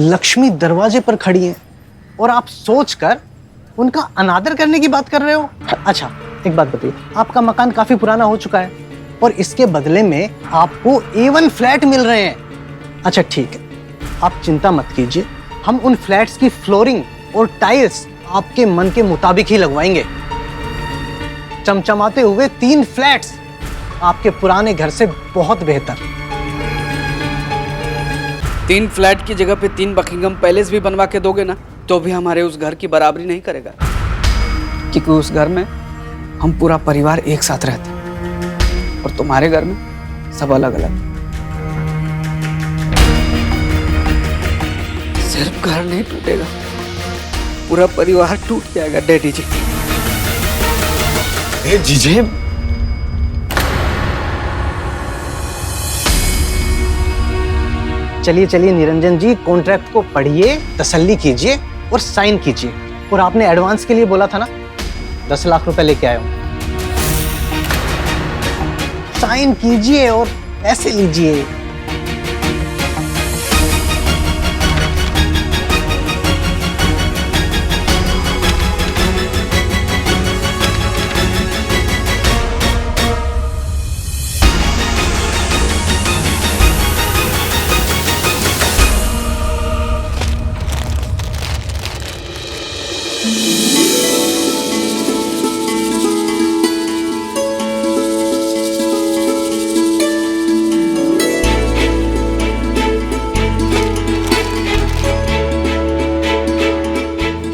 लक्ष्मी दरवाजे पर खड़ी हैं और आप सोचकर उनका अनादर करने की बात कर रहे हो। अच्छा एक बात बताइए, आपका मकान काफी पुराना हो चुका है और इसके बदले में आपको A1 फ्लैट मिल रहे हैं। अच्छा ठीक है, आप चिंता मत कीजिए, हम उन फ्लैट्स की फ्लोरिंग और टाइल्स आपके मन के मुताबिक ही लगवाएंगे। चमचमाते हुए 3 फ्लैट्स आपके पुराने घर से बहुत बेहतर। 3 फ्लैट की जगह पे 3 बकिंगम पैलेस भी बनवा के दोगे ना, तो भी हमारे उस घर की बराबरी नहीं करेगा, क्योंकि उस घर में हम पूरा परिवार एक साथ रहते हैं और तुम्हारे घर में सब अलग अलग। सिर्फ घर नहीं टूटेगा, पूरा परिवार टूट जाएगा डैडी जी। जीजे चलिए चलिए निरंजन जी, कॉन्ट्रैक्ट को पढ़िए, तसल्ली कीजिए और साइन कीजिए। और आपने एडवांस के लिए बोला था ना, 10 लाख रुपए लेके आया हूं। साइन कीजिए और पैसे लीजिए।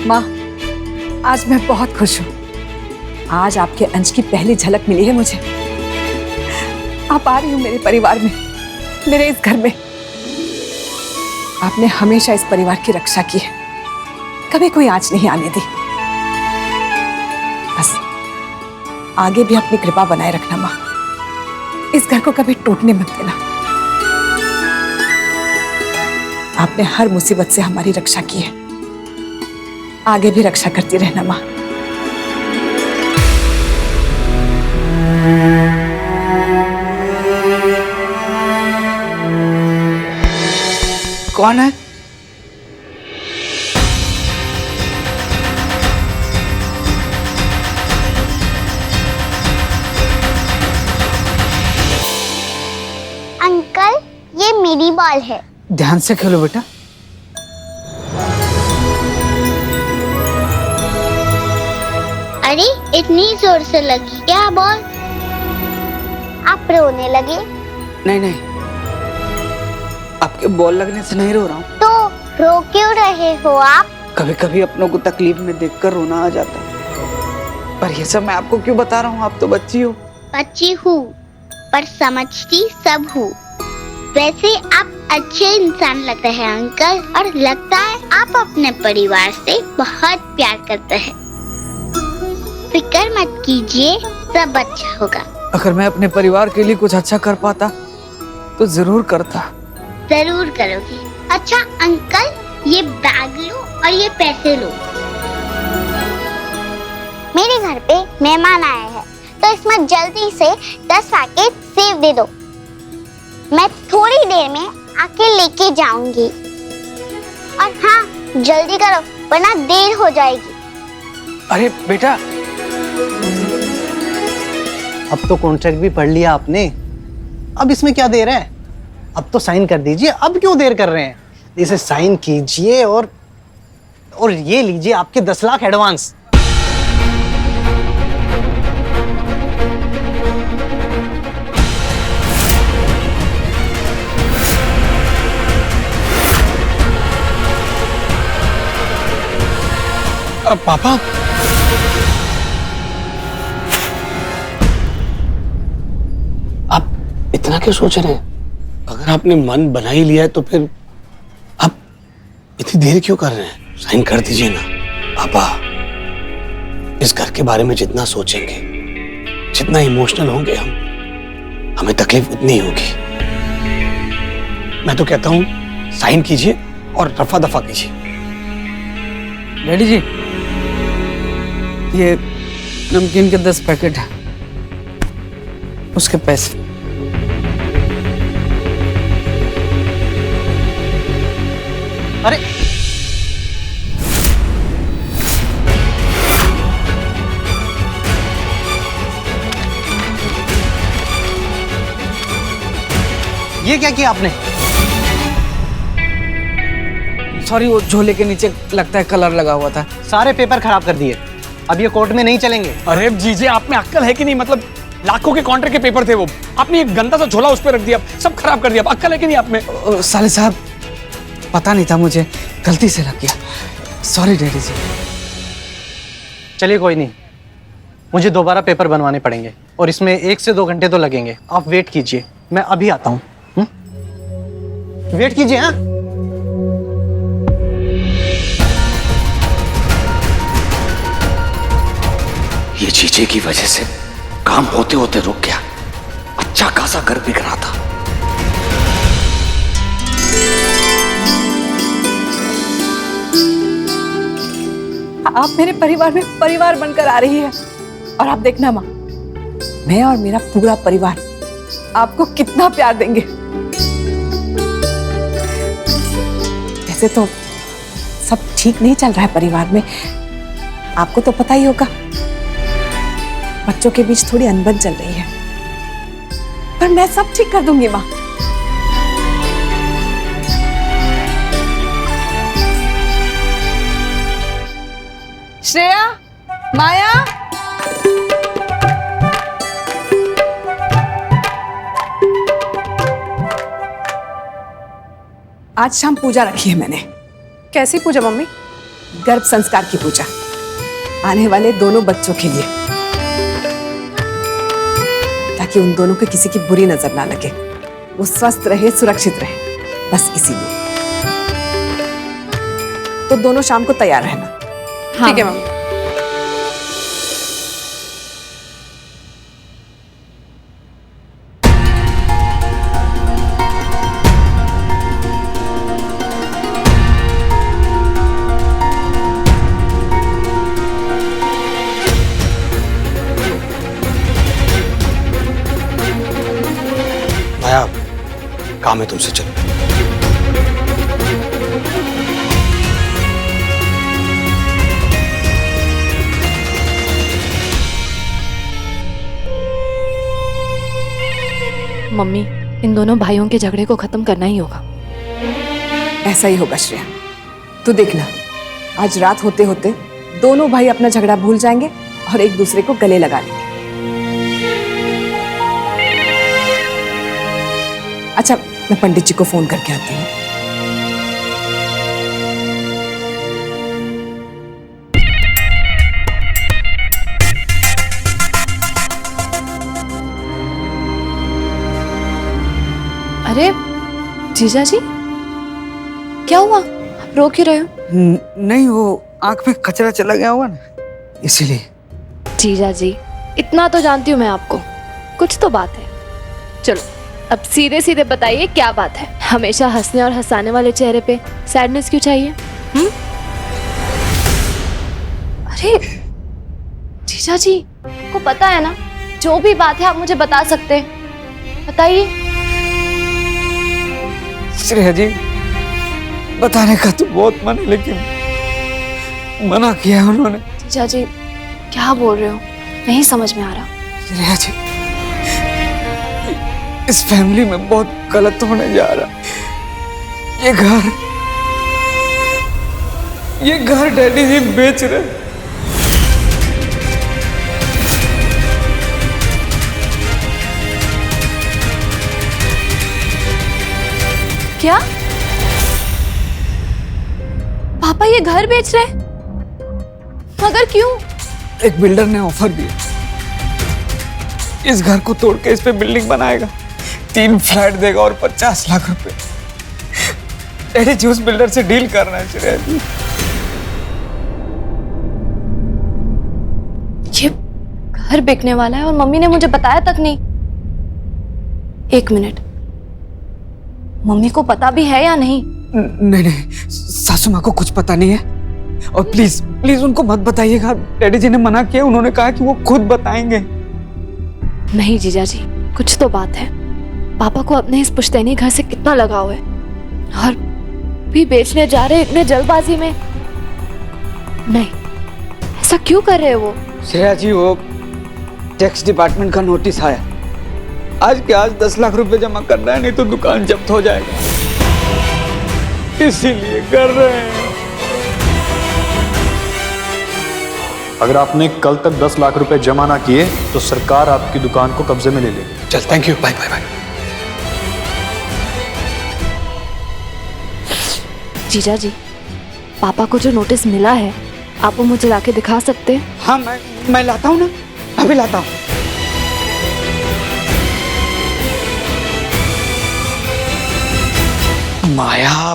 माँ, आज मैं बहुत खुश हूँ। आज आपके अंश की पहली झलक मिली है मुझे। आप आ रही हो मेरे परिवार में, मेरे इस घर में। आपने हमेशा इस परिवार की रक्षा की है, कभी कोई आंच नहीं आने दी। बस आगे भी अपनी कृपा बनाए रखना माँ, इस घर को कभी टूटने मत देना। आपने हर मुसीबत से हमारी रक्षा की है, आगे भी रक्षा करती रहना माँ। कौन है? अंकल, ये मेरी बॉल है। ध्यान से खेलो बेटा। अरे इतनी जोर से लगी क्या बॉल? आप रोने लगे? नहीं नहीं, आपके बॉल लगने से नहीं रो रहा हूँ। तो रो क्यों रहे हो आप? कभी कभी अपनों को तकलीफ में देखकर रोना आ जाता है। पर ये सब मैं आपको क्यों बता रहा हूँ, आप तो बच्ची हो। बच्ची हूँ पर समझती सब हूँ। वैसे आप अच्छे इंसान लगते हैं अंकल, और लगता है आप अपने परिवार से बहुत प्यार करते हैं। फिक्र मत कीजिए, सब अच्छा होगा। अगर मैं अपने परिवार के लिए कुछ अच्छा कर पाता तो जरूर करता। जरूर करोगे। अच्छा अंकल, ये बैग लो और ये पैसे लो। मेरे घर पे मेहमान आए हैं, तो इसमें जल्दी से 10 पैकेट सेव दे दो। मैं थोड़ी देर में आके लेके जाऊंगी। और हाँ, जल्दी करो वरना देर हो जाएगी। अरे बेटा, अब तो कॉन्ट्रैक्ट भी पढ़ लिया आपने, अब इसमें क्या देर है? अब तो साइन कर दीजिए, अब क्यों देर कर रहे हैं? इसे साइन कीजिए और ये लीजिए आपके 10 लाख एडवांस। पापा, आप इतना क्यों सोच रहे हैं? अगर आपने मन बना ही लिया है तो फिर आप इतनी देर क्यों कर रहे हैं? साइन कर दीजिए ना। पापा, इस घर के बारे में जितना सोचेंगे, जितना इमोशनल होंगे हम, हमें तकलीफ उतनी होगी। मैं तो कहता हूं साइन कीजिए और रफा दफा कीजिए। डैडी जी, ये नमकीन के 10 पैकेट है, उसके पैसे। अरे ये क्या किया आपने? सॉरी, वो झोले के नीचे लगता है कलर लगा हुआ था। सारे पेपर खराब कर दिए। अब ये कोर्ट में नहीं चलेंगे। अरे जीजे, आप में अक्ल है कि नहीं? मतलब लाखों के कॉन्ट्रैक्ट के पेपर थे वो, आपने एक गंदा सा झोला उस पर रख दिया, सब खराब कर दिया। अक्ल है कि नहीं आप में? साले साहब, पता नहीं था, मुझे गलती से लग गया। सॉरी डैडी जी। चलिए कोई नहीं, मुझे दोबारा पेपर बनवाने पड़ेंगे और इसमें 1 से 2 घंटे तो लगेंगे। आप वेट कीजिए, मैं अभी आता हूँ। वेट कीजिए। हाँ, ये जीजे की वजह से काम होते होते रुक गया। अच्छा खासा घर बिक रहा था। आप मेरे परिवार में परिवार बनकर आ रही है और आप देखना माँ, मैं और मेरा पूरा परिवार आपको कितना प्यार देंगे। वैसे तो सब ठीक नहीं चल रहा है परिवार में, आपको तो पता ही होगा। बच्चों के बीच थोड़ी अनबन चल रही है, पर मैं सब ठीक कर दूंगी माँ। श्रेया, माया, आज शाम पूजा रखी है मैंने। कैसी पूजा मम्मी? गर्भ संस्कार की पूजा, आने वाले दोनों बच्चों के लिए, ताकि उन दोनों को किसी की बुरी नजर ना लगे, वो स्वस्थ रहे, सुरक्षित रहे, बस इसीलिए। तो दोनों शाम को तैयार रहना। ठीक है मम्मी। माया, काम है तुमसे, चलो। मम्मी, इन दोनों भाइयों के झगड़े को खत्म करना ही होगा। ऐसा ही होगा श्रेया, तू देखना, आज रात होते होते दोनों भाई अपना झगड़ा भूल जाएंगे और एक दूसरे को गले लगा लेंगे। अच्छा, मैं पंडित जी को फोन करके आती हूँ। अरे जीजा जी, क्या हुआ? आप रो क्यों रहे हो? नहीं, वो आंख में कचरा चला गया होगा ना, इसीलिए। जीजा जी, इतना तो जानती हूँ मैं आपको, कुछ तो बात है। चलो अब सीधे सीधे बताइए, क्या बात है? हमेशा हंसने और हंसाने वाले चेहरे पे सैडनेस क्यों चाहिए? अरे जीजा जी, आपको पता है ना, जो भी बात है आप मुझे बता सकते हैं, बताइए। श्रेया जी, बताने का तो बहुत मन है, लेकिन मना किया है उन्होंने। जीजा जी, क्या बोल रहे हो? नहीं समझ में आ रहा। श्रेया जी, इस फैमिली में बहुत गलत होने जा रहा। ये घर डैडी जी बेच रहे। क्या? पापा ये घर बेच रहे? मगर क्यों? एक बिल्डर ने ऑफर दिया, इस घर को तोड़ के इस पे बिल्डिंग बनाएगा, 3 फ्लैट देगा और 50 लाख रुपए। डैडी जी उस बिल्डर से डील करना है श्रेया जी। ये घर बिकने वाला है और मम्मी ने मुझे बताया तक नहीं। एक मिनट, मम्मी को पता भी है या नहीं? नहीं, सासू माँ को कुछ पता नहीं है। और प्लीज प्लीज उनको मत बताइएगा, डैडी जी ने मना किया, उन्होंने कहा कि वो खुद बताएंगे। नहीं जीजा जी, कुछ तो बात है। पापा को अपने इस पुश्तैनी घर से कितना लगाव है, और भी बेचने जा रहे इतने जल्दबाजी में? नहीं, ऐसा क्यों कर रहे हो वो? श्रेया जी, वो टैक्स डिपार्टमेंट का नोटिस आया। आज के आज 10 लाख रुपए जमा करना है, नहीं तो दुकान जब्त हो जाएगा। इसीलिए कर रहे हैं। अगर आपने कल तक 10 लाख रुपए जमा ना किए तो सरकार आपकी दुकान को कब्जे में ले लेगी। चल, thank you, bye bye bye. जीजा जी, पापा को जो नोटिस मिला है, आप वो मुझे लाके दिखा सकते हैं? हाँ, मैं लाता हूँ ना, अभी लाता हूँ। माया,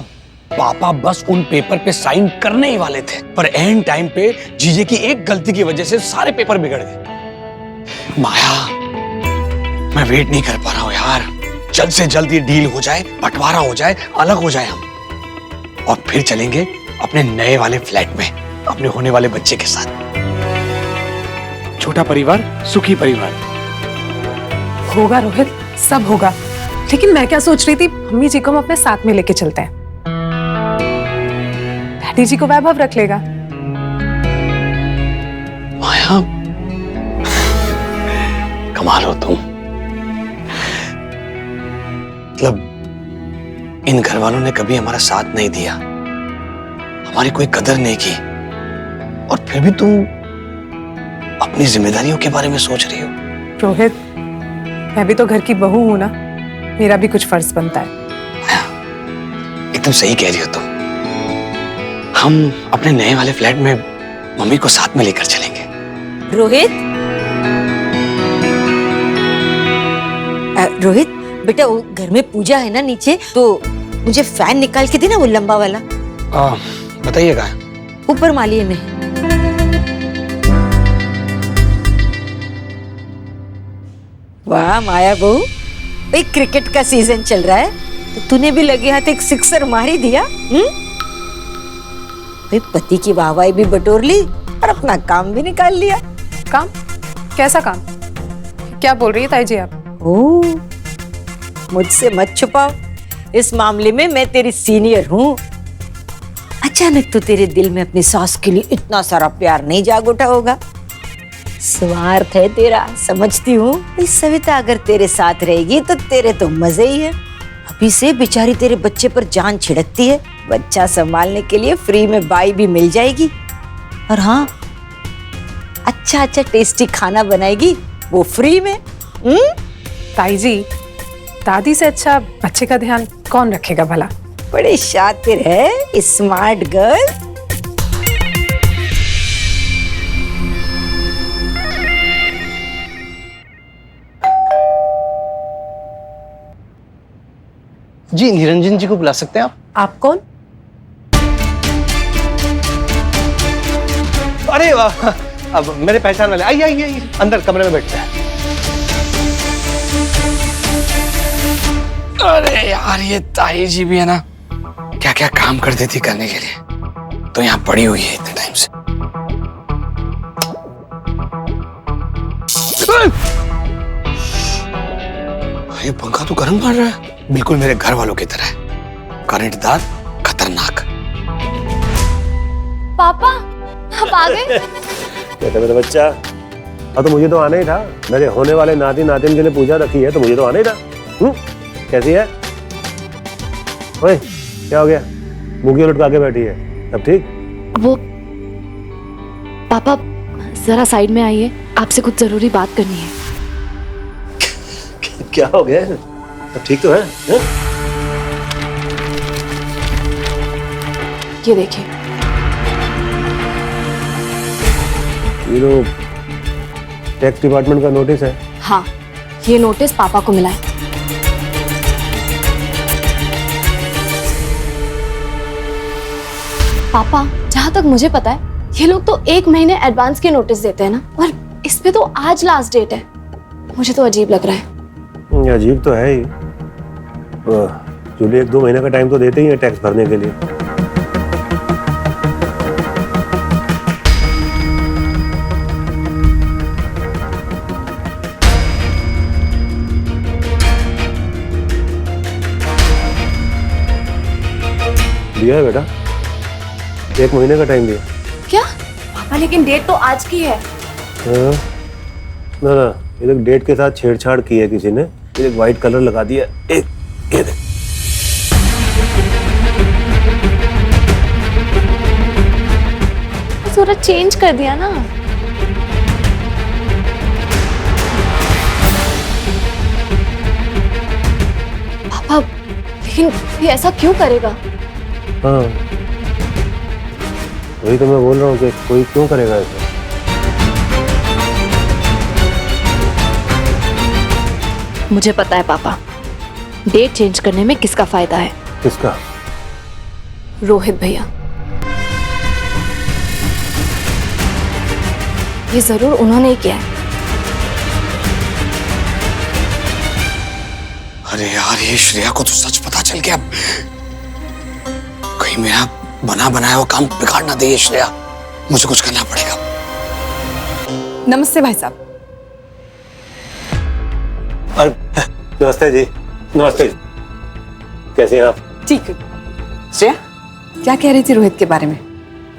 पापा बस उन पेपर पे साइन करने ही वाले थे, पर एंड टाइम पे जीजे की एक गलती की वजह से सारे पेपर बिगड़ गए। माया, मैं वेट नहीं कर पा रहा हूं यार। जल्द से जल्द ये डील हो जाए, बंटवारा हो जाए, अलग हो जाए हम, और फिर चलेंगे अपने नए वाले फ्लैट में अपने होने वाले बच्चे के साथ। छोटा परिवार, सुखी परिवार। होगा रोहित, सब होगा। लेकिन मैं क्या सोच रही थी, मम्मी जी को हम अपने साथ में लेके चलते हैं। डैडी जी को वैभव रख लेगा। माया, कमाल हो तुम। मतलब इन घर वालों ने कभी हमारा साथ नहीं दिया, हमारी कोई कदर नहीं की, और फिर भी तुम अपनी जिम्मेदारियों के बारे में सोच रही हो। रोहित, मैं भी तो घर की बहू हूं ना, मेरा भी कुछ फर्ज बनता है। एकदम सही कह रही हो तुम। हम अपने नए वाले फ्लैट में मम्मी को साथ में लेकर चलेंगे। रोहित, रोहित बेटा, वो घर में पूजा है ना नीचे, तो मुझे फैन निकाल के देना, वो लंबा वाला। बताइएगा। ऊपर मालिये में। वाह माया बहू, भाई क्रिकेट का सीजन चल रहा है, तो तूने भी लगे हाथ एक सिक्सर मार ही दिया। भाई पति की वाहवाही भी बटोर ली और अपना काम भी निकाल लिया। काम? कैसा काम? क्या बोल रही है ताई जी आप? ओह, मुझसे मत छुपाओ, इस मामले में मैं तेरी सीनियर हूँ। अचानक तो तेरे दिल में अपनी सास के लिए इतना सारा प्यार नहीं जाग उठा होगा। स्वार्थ है तेरा, समझती हूँ। सविता अगर तेरे साथ रहेगी तो तेरे तो मजे ही है। अभी से बेचारी तेरे बच्चे पर जान छिड़कती है, बच्चा संभालने के लिए फ्री में बाई भी मिल जाएगी। और हाँ, अच्छा अच्छा टेस्टी खाना बनाएगी, वो फ्री में। ताई जी, दादी से अच्छा बच्चे का ध्यान कौन रखेगा भला? बड़े शातिर है, स्मार्ट गर्ल। जी, निरंजन जी को बुला सकते हैं आप? आप कौन? अरे वाह, अब मेरे पहचान वाले। आइए आइए आइए, अंदर कमरे में बैठते हैं। अरे यार, ये ताई जी भी है ना, क्या क्या काम कर देती करने के लिए, तो यहाँ पड़ी हुई है इतने टाइम से। ये पंखा तो गर्म पड़ रहा है, बिल्कुल मेरे घर वालों की तरह, करंटदार, खतरनाक। पापा, आप आ गए? कहते मेरा बच्चा, हाँ तो मुझे तो आना ही था। मेरे होने वाले नाती नातिन के लिए पूजा रखी है, तो मुझे तो आना ही था। कैसी है? ओए, क्या हो गया? मुंह लटका के बैठी है, सब ठीक? वो पापा, जरा साइड में आइए, आपसे कुछ जरूरी बात करनी है। क्या हो गया? सब ठीक तो है? ये देखिए। ये तो टैक्स डिपार्टमेंट का नोटिस है। हाँ, ये नोटिस पापा को मिला है। पापा, जहाँ तक मुझे पता है, ये लोग तो 1 महीने एडवांस के नोटिस देते हैं ना, और इस पे तो आज लास्ट डेट है। मुझे तो अजीब लग रहा है। अजीब तो है ही, जूली 1-2 महीने का टाइम तो देते ही है टैक्स भरने के लिए। दिया है बेटा, 1 महीने का टाइम दिया। क्या पापा, लेकिन डेट तो आज की है। हाँ? ना ना, ये देख डेट के साथ छेड़छाड़ की है किसी ने, ये देख व्हाइट कलर लगा दिया। एक ये देख, सूरज चेंज कर दिया ना। पापा, लेकिन ये ऐसा क्यों करेगा? हाँ वही तो मैं बोल रहा हूँ कि कोई क्यों करेगा ऐसा। मुझे पता है पापा, डेट चेंज करने में किसका फायदा है। किसका? रोहित भैया। ये जरूर उन्होंने ही किया है। अरे यार, ये श्रेया को तो सच पता चल गया। कहीं मेरा बना बनाया हुआ काम बिगाड़ ना दे ये श्रेया। मुझे कुछ करना पड़ेगा। नमस्ते भाई साहब। अरे नमस्ते जी। नमस्ते, कैसे हैं आप? ठीक है। श्रेया, क्या कह रही थी रोहित के बारे में?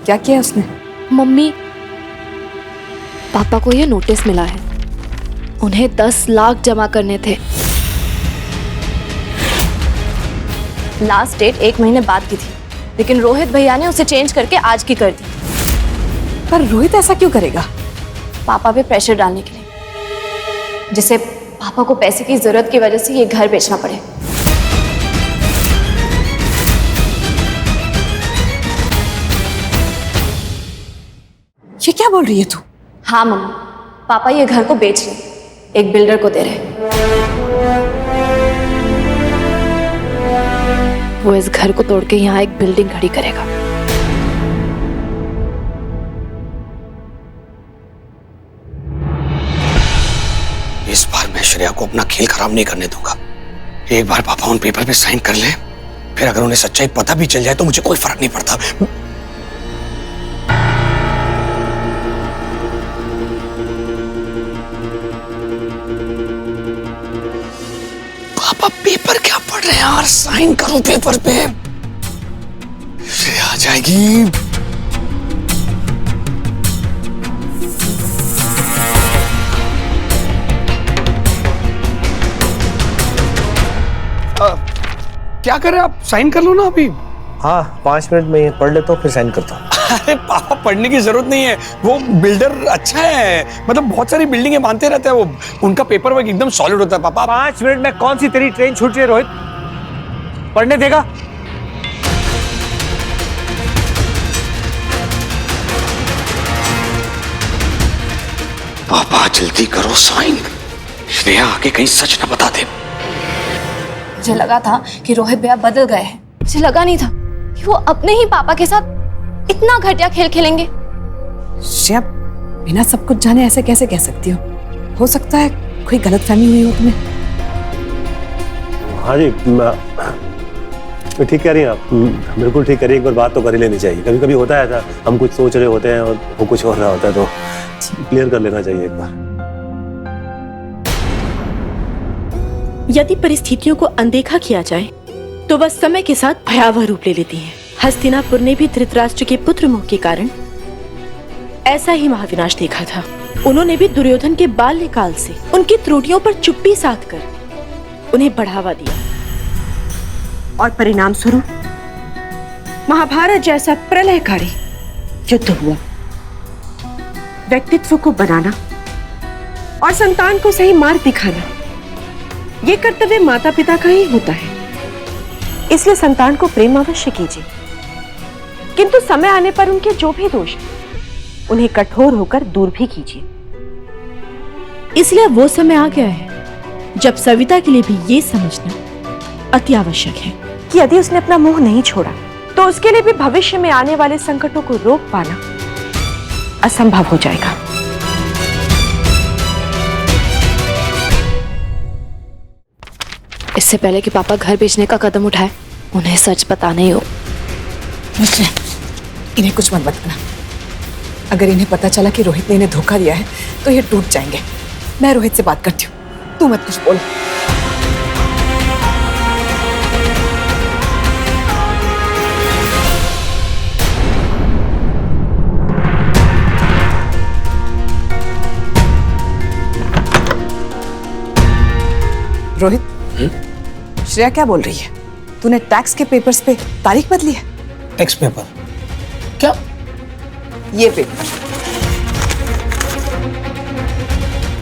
क्या किया उसने? मम्मी, पापा को ये नोटिस मिला है, उन्हें 10 लाख जमा करने थे। लास्ट डेट 1 महीने बाद की थी, लेकिन रोहित भैया ने उसे चेंज करके आज की कर दी। पर रोहित ऐसा क्यों करेगा? पापा पे प्रेशर डालने के लिए, जिससे पापा को पैसे की जरूरत की वजह से ये घर बेचना पड़े। ये क्या बोल रही है तू? हाँ मम्मी, पापा ये घर को बेच रहे, एक बिल्डर को दे रहे। वो इस घर को तोड़ के यहाँ एक बिल्डिंग खड़ी करेगा। इस बार मैं श्रेया को अपना खेल खराब नहीं करने दूंगा। एक बार पापा उन पेपर पे साइन कर ले, फिर अगर उन्हें सच्चाई पता भी चल जाए तो मुझे कोई फर्क नहीं पड़ता। पापा पेपर क्या पढ़ रहे हैं यार, साइन करो पेपर पे। श्रेया आ जाएगी। क्या कर रहे हैं आप? साइन कर लो ना अभी। हाँ 5 मिनट में पढ़ लेता हूँ, फिर साइन करता हूँ। अरे पापा, पढ़ने की जरूरत नहीं है। वो बिल्डर अच्छा है, मतलब बहुत सारी बिल्डिंगें बांधते रहते हैं वो। उनका पेपर वर्क एकदम सॉलिड होता है पापा। 5 मिनट में कौन सी तेरी ट्रेन छूट रही है रोहित? पढ़ने देगा? पापा जल्दी करो साइन, श्रेया आके कहीं सच न बता दे। मुझे लगा था कि रोहित भैया बदल गए हैं। मुझे लगा नहीं था कि वो अपने ही पापा के साथ इतना घटिया खेल खेलेंगे। श्रेया, बिना सब कुछ जाने ऐसे कैसे कह सकती हो? हो सकता है कोई गलतफहमी हुई हो तुम्हें। हाँ जी, ठीक कह रही हैं आप, बिल्कुल ठीक कह रही हैं। एक बार बात तो कर ही लेनी चाहिए। कभी कभी होता है ऐसा, हम कुछ सोच रहे होते हैं और वो कुछ हो रहा होता है, तो क्लियर कर लेना चाहिए एक बार। यदि परिस्थितियों को अनदेखा किया जाए तो वह समय के साथ भयावह रूप ले लेती है। हस्तिनापुर ने भी धृतराष्ट्र के पुत्र मोह के कारण ऐसा ही महाविनाश देखा था। उन्होंने भी दुर्योधन के बाल्यकाल से उनकी त्रुटियों पर चुप्पी साध कर उन्हें बढ़ावा दिया, और परिणाम स्वरूप महाभारत जैसा प्रलयकारी युद्ध हुआ। व्यक्तित्व को बनाना और संतान को सही मार्ग दिखाना, ये कर्तव्य माता पिता का ही होता है। इसलिए संतान को प्रेम अवश्य कीजिए, किंतु समय आने पर उनके जो भी दोष उन्हें कठोर होकर दूर भी कीजिए। इसलिए वो समय आ गया है जब सविता के लिए भी ये समझना अति आवश्यक है कि यदि उसने अपना मोह नहीं छोड़ा तो उसके लिए भी भविष्य में आने वाले संकटों को रोक पाना असंभव हो जाएगा। इससे पहले कि पापा घर बेचने का कदम उठाए, उन्हें सच बताना ही हो। इन्हें कुछ मत बताना। अगर इन्हें पता चला कि रोहित ने इन्हें धोखा दिया है तो ये टूट जाएंगे। मैं रोहित से बात करती हूँ, तू मत कुछ बोल। रोहित, श्रेया क्या बोल रही है? तूने टैक्स के पेपर्स पे तारीख बदली है? Tax paper? क्या? ये पेपर।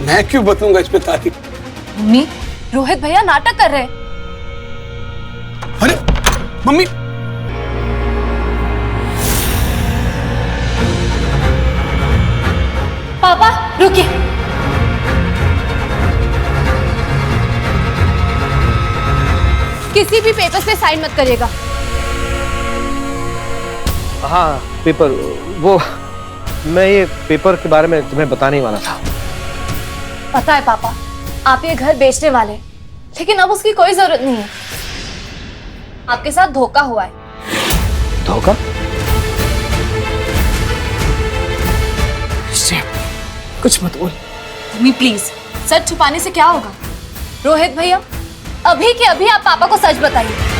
मैं क्यों बदलूंगा इस पे तारीख? मम्मी, रोहित भैया नाटक कर रहे हैं। अरे मम्मी, पापा रुकिए। किसी भी पेपर पे साइन मत करिएगा। हाँ पेपर, वो मैं ये पेपर के बारे में तुम्हें बताने ही वाला था। पता है पापा, आप ये घर बेचने वाले, लेकिन अब उसकी कोई जरूरत नहीं है। आपके साथ धोखा हुआ है। धोखा? श्रेया, कुछ मत बोल। मम्मी प्लीज, सच छुपाने से क्या होगा? रोहित भैया, अभी के अभी आप पापा को सच बताइए।